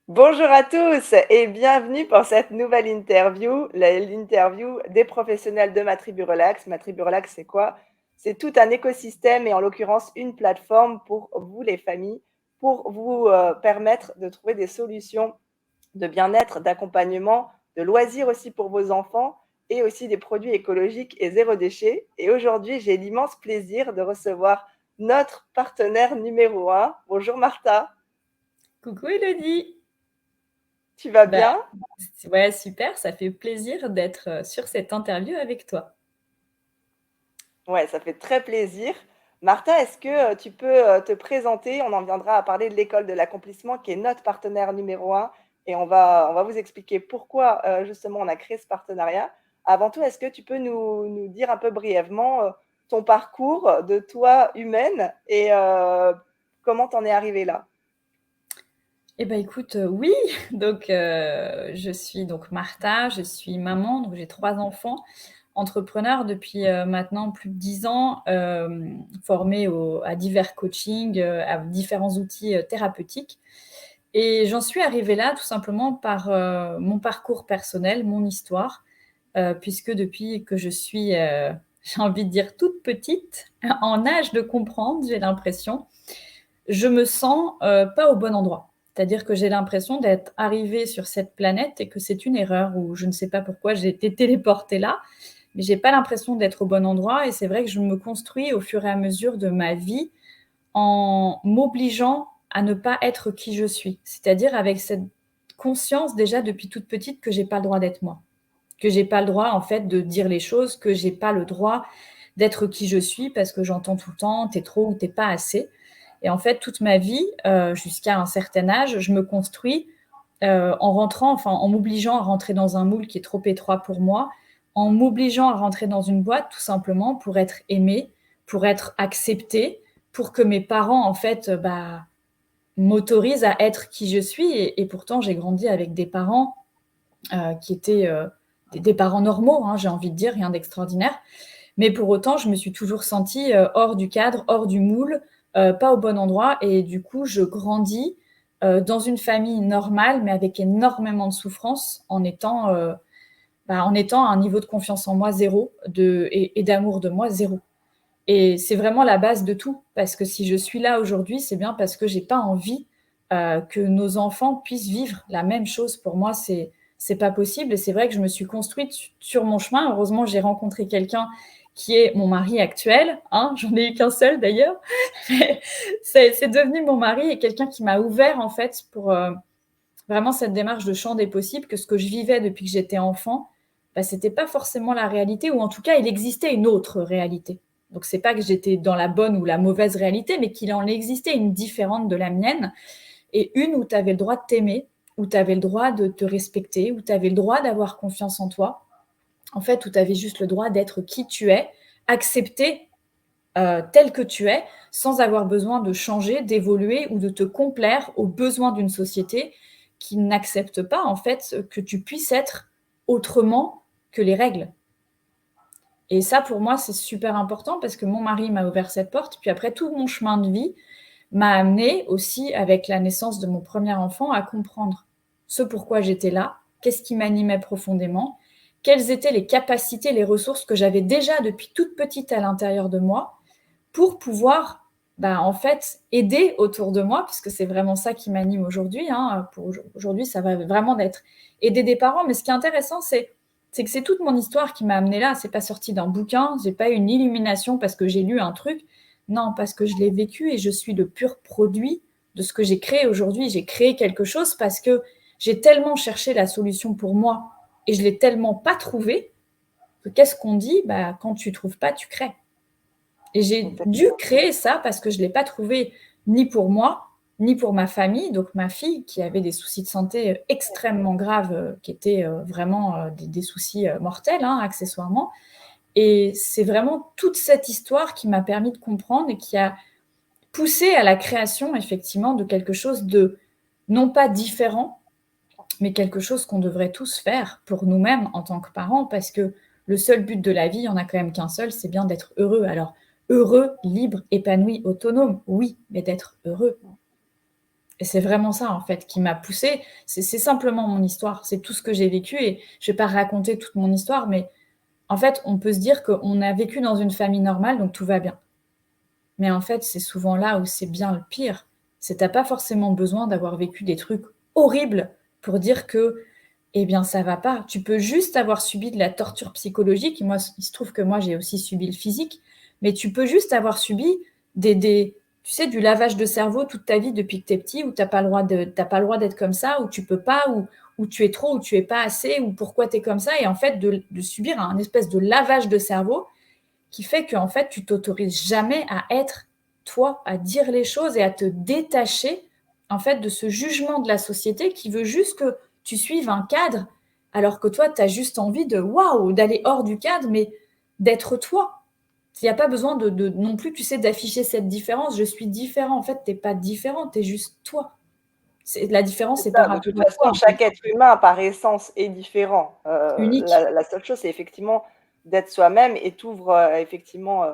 Bonjour à tous et bienvenue pour cette nouvelle interview, l'interview des professionnels de Ma Tribu Relax. Ma Tribu Relax, c'est quoi? C'est tout un écosystème et en l'occurrence une plateforme pour vous les familles, pour vous permettre de trouver des solutions de bien-être, d'accompagnement, de loisirs aussi pour vos enfants et aussi des produits écologiques et zéro déchet. Et aujourd'hui, j'ai l'immense plaisir de recevoir notre partenaire numéro un. Bonjour Martha, Coucou Elodie. tu vas Bah, bien? ouais, super, ça fait plaisir d'être sur cette interview avec toi. Ouais, ça fait très plaisir. Martha, est-ce que tu peux te présenter? On en viendra à parler de l'école de l'accomplissement qui est notre partenaire numéro un et on va vous expliquer pourquoi justement on a créé ce partenariat. Avant tout, est-ce que tu peux nous dire un peu brièvement ton parcours de toi humaine et comment t'en es arrivée là? Eh ben écoute, oui, donc je suis donc Martha, je suis maman, donc j'ai 3 enfants, entrepreneur depuis, maintenant plus de 10 ans, formée à divers coachings, à différents outils, thérapeutiques et j'en suis arrivée là tout simplement par, mon parcours personnel, mon histoire, puisque depuis que je suis, j'ai envie de dire toute petite, en âge de comprendre, j'ai l'impression, je me sens, pas au bon endroit. C'est-à-dire que j'ai l'impression d'être arrivée sur cette planète et que c'est une erreur ou je ne sais pas pourquoi j'ai été téléportée là, mais j'ai pas l'impression d'être au bon endroit et c'est vrai que je me construis au fur et à mesure de ma vie en m'obligeant à ne pas être qui je suis. C'est-à-dire avec cette conscience déjà depuis toute petite que j'ai pas le droit d'être moi. Que j'ai pas le droit en fait de dire les choses, que j'ai pas le droit d'être qui je suis parce que j'entends tout le temps: «Tu es trop» ou «Tu es pas assez» et en fait toute ma vie, jusqu'à un certain âge, je me construis, en m'obligeant à rentrer dans un moule qui est trop étroit pour moi, en m'obligeant à rentrer dans une boîte tout simplement pour être aimée, pour être acceptée, pour que mes parents en fait, m'autorisent à être qui je suis et pourtant j'ai grandi avec des parents qui étaient des parents normaux, hein, j'ai envie de dire, rien d'extraordinaire. Mais pour autant, je me suis toujours sentie hors du cadre, hors du moule, pas au bon endroit. Et du coup, je grandis dans une famille normale, mais avec énormément de souffrance, en étant à un niveau de confiance en moi zéro et d'amour de moi zéro. Et c'est vraiment la base de tout, parce que si je suis là aujourd'hui, c'est bien parce que j'ai pas envie que nos enfants puissent vivre la même chose. Pour moi, c'est pas possible. Et c'est vrai que je me suis construite sur mon chemin. Heureusement, j'ai rencontré quelqu'un qui est mon mari actuel. Hein, j'en ai eu qu'un seul d'ailleurs. Mais c'est devenu mon mari et quelqu'un qui m'a ouvert en fait pour vraiment cette démarche de champ des possibles, que ce que je vivais depuis que j'étais enfant, c'était pas forcément la réalité, ou en tout cas, il existait une autre réalité. Donc c'est pas que j'étais dans la bonne ou la mauvaise réalité, mais qu'il en existait une différente de la mienne, et une où tu avais le droit de t'aimer, où tu avais le droit de te respecter, où tu avais le droit d'avoir confiance en toi, en fait, où tu avais juste le droit d'être qui tu es, accepté tel que tu es, sans avoir besoin de changer, d'évoluer ou de te complaire aux besoins d'une société qui n'accepte pas en fait que tu puisses être autrement que les règles. Et ça, pour moi, c'est super important parce que mon mari m'a ouvert cette porte. Puis après, tout mon chemin de vie m'a amené aussi, avec la naissance de mon premier enfant, à comprendre ce pourquoi j'étais là, qu'est-ce qui m'animait profondément, quelles étaient les capacités, les ressources que j'avais déjà depuis toute petite à l'intérieur de moi pour pouvoir, en fait, aider autour de moi, parce que c'est vraiment ça qui m'anime aujourd'hui. Hein. Pour aujourd'hui, ça va vraiment d'être aider des parents. Mais ce qui est intéressant, c'est que c'est toute mon histoire qui m'a amenée là. C'est pas sorti d'un bouquin. J'ai pas eu une illumination parce que j'ai lu un truc. Non, parce que je l'ai vécu et je suis le pur produit de ce que j'ai créé aujourd'hui. J'ai créé quelque chose parce que j'ai tellement cherché la solution pour moi et je l'ai tellement pas trouvée que qu'est-ce qu'on dit? Quand tu trouves pas, tu crées. Et j'ai dû créer ça parce que je ne l'ai pas trouvé ni pour moi, ni pour ma famille. Donc ma fille, qui avait des soucis de santé extrêmement graves, qui étaient vraiment des soucis mortels, hein, accessoirement. Et c'est vraiment toute cette histoire qui m'a permis de comprendre et qui a poussé à la création, effectivement, de quelque chose de non pas différent, mais quelque chose qu'on devrait tous faire pour nous-mêmes en tant que parents, parce que le seul but de la vie, il n'y en a quand même qu'un seul, c'est bien d'être heureux. Alors, heureux, libre, épanoui, autonome, oui, mais d'être heureux. Et c'est vraiment ça, en fait, qui m'a poussée. C'est simplement mon histoire, c'est tout ce que j'ai vécu et je vais pas raconter toute mon histoire, mais en fait, on peut se dire qu'on a vécu dans une famille normale, donc tout va bien. Mais en fait, c'est souvent là où c'est bien le pire. C'est tu pas forcément besoin d'avoir vécu des trucs horribles pour dire que, eh bien, ça va pas. Tu peux juste avoir subi de la torture psychologique. Moi, il se trouve que moi, j'ai aussi subi le physique, mais tu peux juste avoir subi des tu sais, du lavage de cerveau toute ta vie depuis que tu es petit, où tu pas le droit d'être comme ça, où tu peux pas, où tu es trop, où tu es pas assez, ou pourquoi tu es comme ça et en fait de subir un espèce de lavage de cerveau qui fait qu'en fait, tu t'autorises jamais à être toi, à dire les choses et à te détacher en fait de ce jugement de la société qui veut juste que tu suives un cadre, alors que toi, tu as juste envie de waouh, d'aller hors du cadre, mais d'être toi. Il n'y a pas besoin non plus, tu sais, d'afficher cette différence. Je suis différent. En fait, tu n'es pas différent, tu es juste toi. La différence, C'est c'est ça, par de rapport toute à quoi, façon, en fait. chaque être humain, par essence, est différent. Unique. La seule chose, c'est effectivement d'être soi-même et t'ouvre effectivement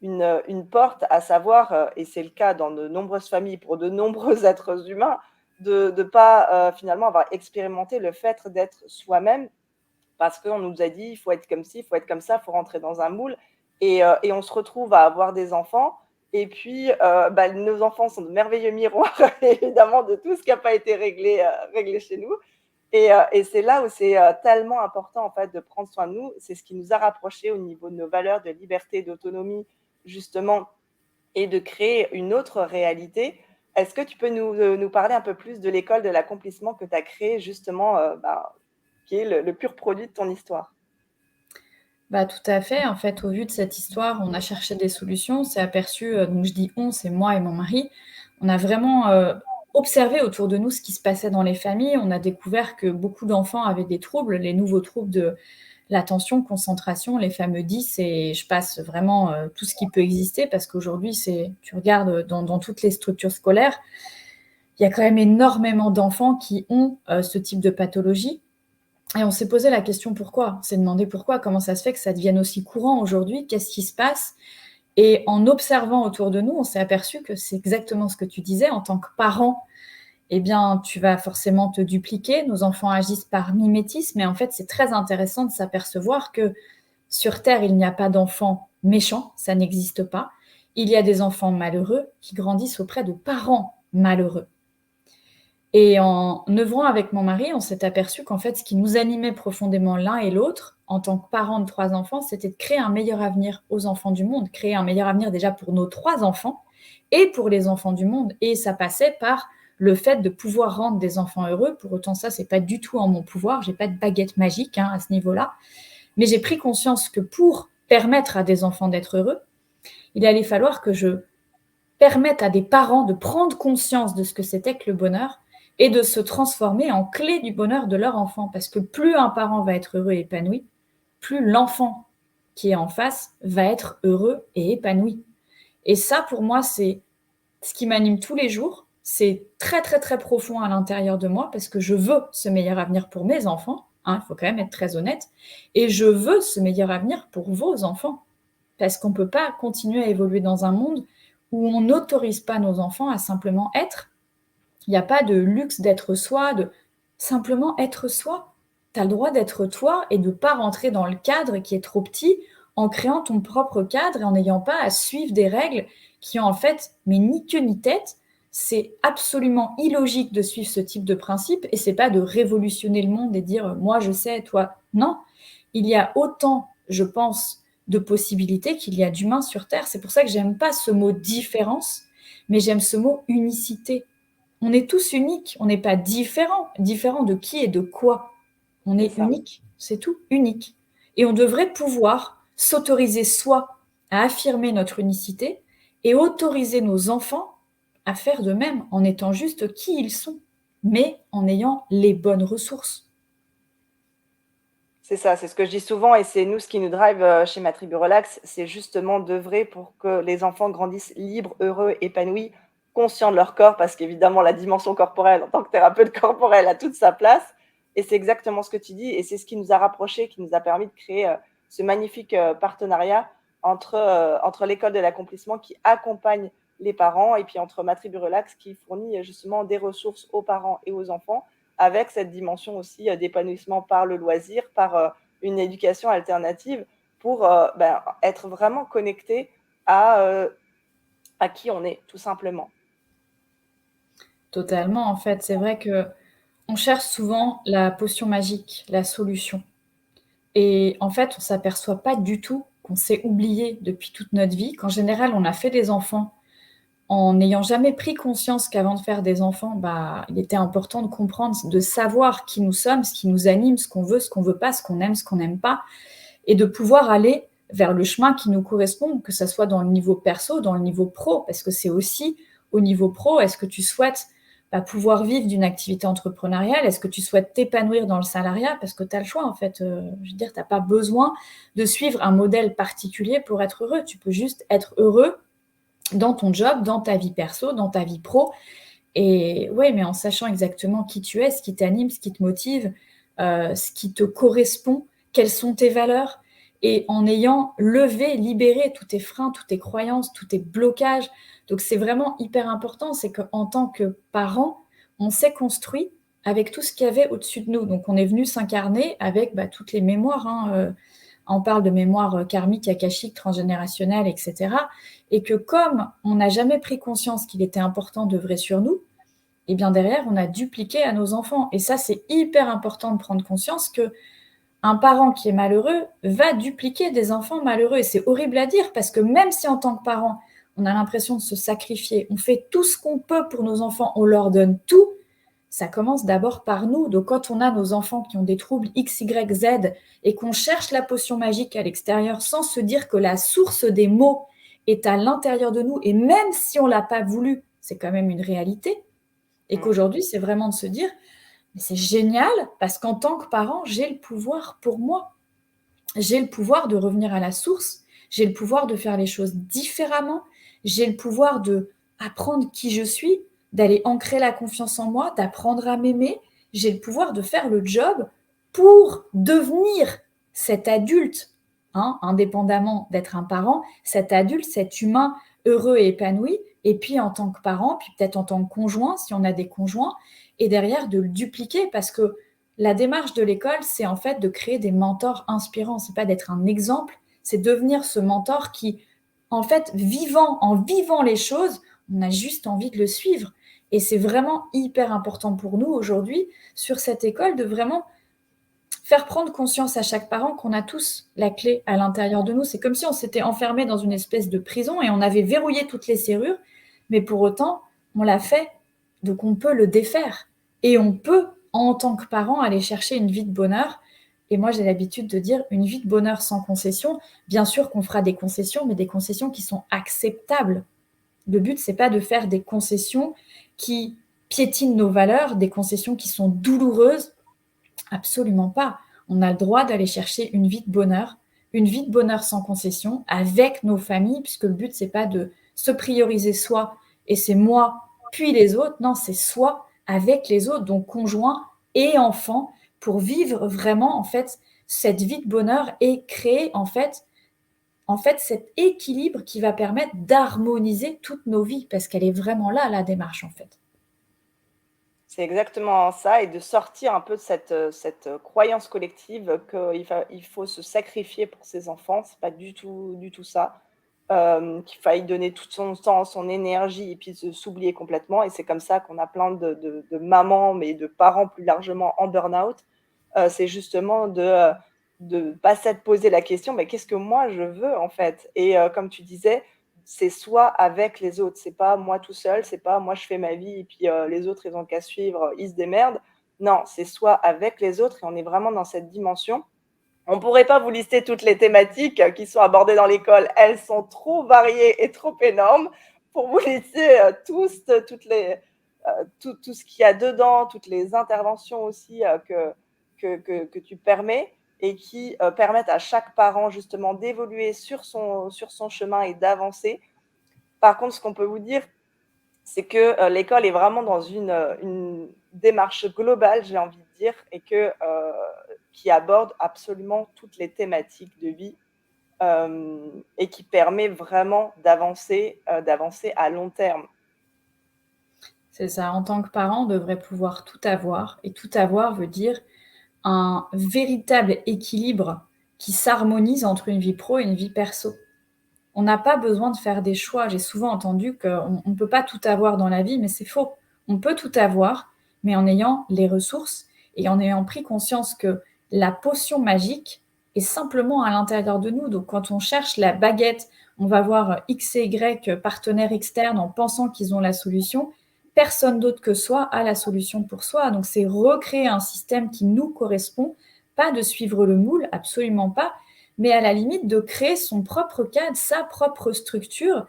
une porte, à savoir, et c'est le cas dans de nombreuses familles pour de nombreux êtres humains, de ne pas finalement avoir expérimenté le fait d'être soi-même parce qu'on nous a dit il faut être comme ci, il faut être comme ça, il faut rentrer dans un moule. Et on se retrouve à avoir des enfants. Et puis, nos enfants sont de merveilleux miroirs, évidemment, de tout ce qui n'a pas été réglé chez nous. Et c'est là où c'est tellement important, en fait, de prendre soin de nous. C'est ce qui nous a rapprochés au niveau de nos valeurs de liberté, d'autonomie, justement, et de créer une autre réalité. Est-ce que tu peux nous parler un peu plus de l'école de l'accomplissement que tu as créée, justement, qui est le pur produit de ton histoire? Bah, tout à fait. En fait, au vu de cette histoire, on a cherché des solutions. On s'est aperçu, donc je dis «on», c'est moi et mon mari. On a vraiment, observé autour de nous ce qui se passait dans les familles. On a découvert que beaucoup d'enfants avaient des troubles, les nouveaux troubles de l'attention, concentration, les fameux 10 et je passe vraiment, tout ce qui peut exister parce qu'aujourd'hui, c'est tu regardes, dans toutes les structures scolaires, il y a quand même énormément d'enfants qui ont, ce type de pathologie. Et on s'est posé la question pourquoi. On s'est demandé pourquoi, comment ça se fait que ça devienne aussi courant aujourd'hui, qu'est-ce qui se passe? Et en observant autour de nous, on s'est aperçu que c'est exactement ce que tu disais. En tant que parent, eh bien, tu vas forcément te dupliquer. Nos enfants agissent par mimétisme, mais en fait, c'est très intéressant de s'apercevoir que sur Terre, il n'y a pas d'enfants méchants, ça n'existe pas. Il y a des enfants malheureux qui grandissent auprès de parents malheureux. Et en œuvrant avec mon mari, on s'est aperçu qu'en fait, ce qui nous animait profondément l'un et l'autre, en tant que parents de 3 enfants, c'était de créer un meilleur avenir aux enfants du monde, créer un meilleur avenir déjà pour nos 3 enfants et pour les enfants du monde. Et ça passait par le fait de pouvoir rendre des enfants heureux. Pour autant, ça, c'est pas du tout en mon pouvoir. J'ai pas de baguette magique à ce niveau-là. Mais j'ai pris conscience que pour permettre à des enfants d'être heureux, il allait falloir que je permettent à des parents de prendre conscience de ce que c'était que le bonheur et de se transformer en clé du bonheur de leur enfant. Parce que plus un parent va être heureux et épanoui, plus l'enfant qui est en face va être heureux et épanoui. Et ça, pour moi, c'est ce qui m'anime tous les jours. C'est très, très, très profond à l'intérieur de moi parce que je veux ce meilleur avenir pour mes enfants. Il faut quand même être très honnête. Et je veux ce meilleur avenir pour vos enfants. Parce qu'on ne peut pas continuer à évoluer dans un monde où on n'autorise pas nos enfants à simplement être. Il n'y a pas de luxe d'être soi, de simplement être soi. Tu as le droit d'être toi et de ne pas rentrer dans le cadre qui est trop petit en créant ton propre cadre et en n'ayant pas à suivre des règles qui ont en fait mais ni queue ni tête. C'est absolument illogique de suivre ce type de principe et c'est pas de révolutionner le monde et dire moi je sais, toi non. Il y a autant, je pense, de possibilités qu'il y a d'humains sur Terre. C'est pour ça que j'aime pas ce mot différence, mais j'aime ce mot unicité. On est tous uniques, on n'est pas différents. Différents de qui et de quoi? On C'est est ça. unique, c'est tout, unique. Et on devrait pouvoir s'autoriser soi à affirmer notre unicité et autoriser nos enfants à faire de même en étant juste qui ils sont, mais en ayant les bonnes ressources. C'est ça, c'est ce que je dis souvent et c'est nous ce qui nous drive chez Ma Tribu Relax, c'est justement d'œuvrer pour que les enfants grandissent libres, heureux, épanouis, conscients de leur corps, parce qu'évidemment la dimension corporelle en tant que thérapeute corporel a toute sa place. Et c'est exactement ce que tu dis et c'est ce qui nous a rapprochés, qui nous a permis de créer ce magnifique partenariat entre l'école de l'accomplissement qui accompagne les parents, et puis entre Ma Tribu Relax qui fournit justement des ressources aux parents et aux enfants, avec cette dimension aussi d'épanouissement par le loisir, par une éducation alternative, pour être vraiment connecté à qui on est, tout simplement. Totalement, en fait. C'est vrai qu'on cherche souvent la potion magique, la solution. Et en fait, on s'aperçoit pas du tout qu'on s'est oublié depuis toute notre vie, qu'en général, on a fait des enfants en n'ayant jamais pris conscience qu'avant de faire des enfants, il était important de comprendre, de savoir qui nous sommes, ce qui nous anime, ce qu'on veut pas, ce qu'on aime, ce qu'on n'aime pas, et de pouvoir aller vers le chemin qui nous correspond, que ça soit dans le niveau perso, dans le niveau pro, parce que c'est aussi au niveau pro, est-ce que tu souhaites pouvoir vivre d'une activité entrepreneuriale? Est-ce que tu souhaites t'épanouir dans le salariat? Parce que tu as le choix, en fait. Je veux dire, tu n'as pas besoin de suivre un modèle particulier pour être heureux. Tu peux juste être heureux dans ton job, dans ta vie perso, dans ta vie pro. Et ouais, mais en sachant exactement qui tu es, ce qui t'anime, ce qui te motive, ce qui te correspond, quelles sont tes valeurs, et en ayant levé, libéré tous tes freins, toutes tes croyances, tous tes blocages. Donc c'est vraiment hyper important, c'est qu'en tant que parent, on s'est construit avec tout ce qu'il y avait au-dessus de nous. Donc on est venu s'incarner avec toutes les mémoires, hein, on parle de mémoire karmique, akashique, transgénérationnelle, etc. Et que comme on n'a jamais pris conscience qu'il était important d'œuvrer sur nous, et bien derrière, on a dupliqué à nos enfants. Et ça, c'est hyper important de prendre conscience que un parent qui est malheureux va dupliquer des enfants malheureux. Et c'est horrible à dire parce que même si en tant que parent, on a l'impression de se sacrifier, on fait tout ce qu'on peut pour nos enfants, on leur donne tout, ça commence d'abord par nous. Donc quand on a nos enfants qui ont des troubles X, Y, Z et qu'on cherche la potion magique à l'extérieur sans se dire que la source des maux est à l'intérieur de nous, et même si on ne l'a pas voulu, c'est quand même une réalité. Et qu'aujourd'hui, c'est vraiment de se dire, mais c'est génial parce qu'en tant que parent, j'ai le pouvoir pour moi. J'ai le pouvoir de revenir à la source, j'ai le pouvoir de faire les choses différemment, j'ai le pouvoir de apprendre qui je suis, d'aller ancrer la confiance en moi, d'apprendre à m'aimer, j'ai le pouvoir de faire le job pour devenir cet adulte, indépendamment d'être un parent, cet adulte, cet humain heureux et épanoui, et puis en tant que parent, puis peut-être en tant que conjoint, si on a des conjoints, et derrière de le dupliquer parce que la démarche de l'école, c'est en fait de créer des mentors inspirants. C'est pas d'être un exemple, c'est devenir ce mentor qui, en fait, en vivant les choses, on a juste envie de le suivre. Et c'est vraiment hyper important pour nous aujourd'hui, sur cette école, de vraiment faire prendre conscience à chaque parent qu'on a tous la clé à l'intérieur de nous. C'est comme si on s'était enfermé dans une espèce de prison et on avait verrouillé toutes les serrures, mais pour autant, on l'a fait. Donc on peut le défaire. Et on peut, en tant que parent, aller chercher une vie de bonheur. Et moi, j'ai l'habitude de dire une vie de bonheur sans concession. Bien sûr qu'on fera des concessions, mais des concessions qui sont acceptables. Le but, c'est pas de faire des concessions qui piétinent nos valeurs, des concessions qui sont douloureuses. Absolument pas. On a le droit d'aller chercher une vie de bonheur sans concession, avec nos familles, puisque le but, c'est pas de se prioriser soi, et c'est moi, puis les autres. Non, c'est soi avec les autres, donc conjoints et enfants, pour vivre vraiment, en fait, cette vie de bonheur et créer, en fait, cet équilibre qui va permettre d'harmoniser toutes nos vies, parce qu'elle est vraiment là, la démarche, en fait. C'est exactement ça, et de sortir un peu de cette croyance collective qu'il faut se sacrifier pour ses enfants. C'est pas du tout ça. Qu'il faille donner tout son temps, son énergie, et puis s'oublier complètement. Et c'est comme ça qu'on a plein de mamans, mais de parents plus largement en burn-out. C'est justement de pas s'être posé la question, mais qu'est-ce que moi je veux en fait? Et comme tu disais, c'est soi avec les autres. C'est pas moi tout seul, c'est pas moi je fais ma vie et puis les autres ils ont qu'à suivre, ils se démerdent. Non, c'est soi avec les autres, et on est vraiment dans cette dimension. On ne pourrait pas vous lister toutes les thématiques qui sont abordées dans l'école. Elles sont trop variées et trop énormes pour vous lister tout ce qu'il y a dedans, toutes les interventions aussi que tu permets, et qui permettent à chaque parent justement d'évoluer sur son chemin et d'avancer. Par contre, ce qu'on peut vous dire, c'est que l'école est vraiment dans une démarche globale, j'ai envie de dire, et qui aborde absolument toutes les thématiques de vie. et qui permet vraiment d'avancer à long terme. C'est ça. En tant que parent, on devrait pouvoir tout avoir. Et tout avoir veut dire un véritable équilibre qui s'harmonise entre une vie pro et une vie perso. On n'a pas besoin de faire des choix. J'ai souvent entendu qu'on ne peut pas tout avoir dans la vie, mais c'est faux. On peut tout avoir, mais en ayant les ressources et en ayant pris conscience que la potion magique est simplement à l'intérieur de nous. Donc quand on cherche la baguette, on va voir X et Y partenaires externes en pensant qu'ils ont la solution. Personne d'autre que soi a la solution pour soi. Donc c'est recréer un système qui nous correspond, pas de suivre le moule, absolument pas, mais à la limite de créer son propre cadre, sa propre structure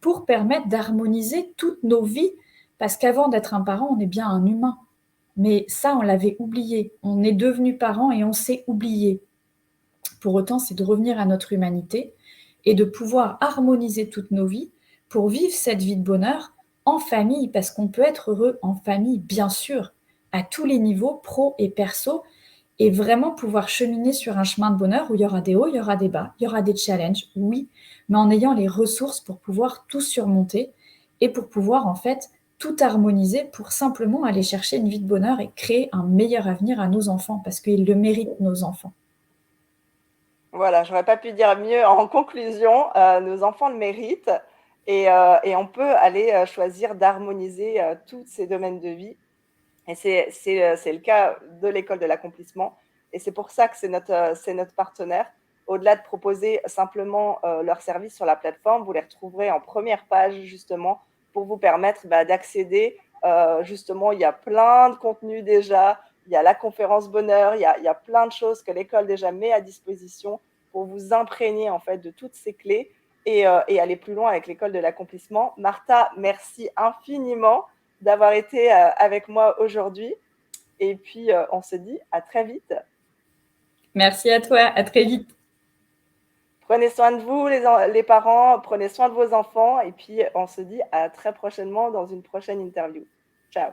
pour permettre d'harmoniser toutes nos vies. Parce qu'avant d'être un parent, on est bien un humain. Mais ça, on l'avait oublié. On est devenu parent et on s'est oublié. Pour autant, c'est de revenir à notre humanité et de pouvoir harmoniser toutes nos vies pour vivre cette vie de bonheur en famille, parce qu'on peut être heureux en famille, bien sûr, à tous les niveaux, pro et perso, et vraiment pouvoir cheminer sur un chemin de bonheur où il y aura des hauts, il y aura des bas, il y aura des challenges, oui, mais en ayant les ressources pour pouvoir tout surmonter et pour pouvoir en fait tout harmoniser pour simplement aller chercher une vie de bonheur et créer un meilleur avenir à nos enfants, parce qu'ils le méritent, nos enfants. Voilà, j'aurais pas pu dire mieux en conclusion. Nos enfants le méritent et on peut aller choisir d'harmoniser tous ces domaines de vie. Et c'est le cas de l'école de l'accomplissement. Et c'est pour ça que c'est notre partenaire. Au-delà de proposer simplement leurs services sur la plateforme, vous les retrouverez en première page justement pour vous permettre d'accéder. Justement, il y a plein de contenus déjà. Il y a la conférence bonheur. Il y a plein de choses que l'école déjà met à disposition pour vous imprégner en fait de toutes ces clés et aller plus loin avec l'école de l'accomplissement. Martha, merci infiniment d'avoir été avec moi aujourd'hui. Et puis, on se dit à très vite. Merci à toi, à très vite. Prenez soin de vous, les parents, prenez soin de vos enfants. Et puis, on se dit à très prochainement dans une prochaine interview. Ciao.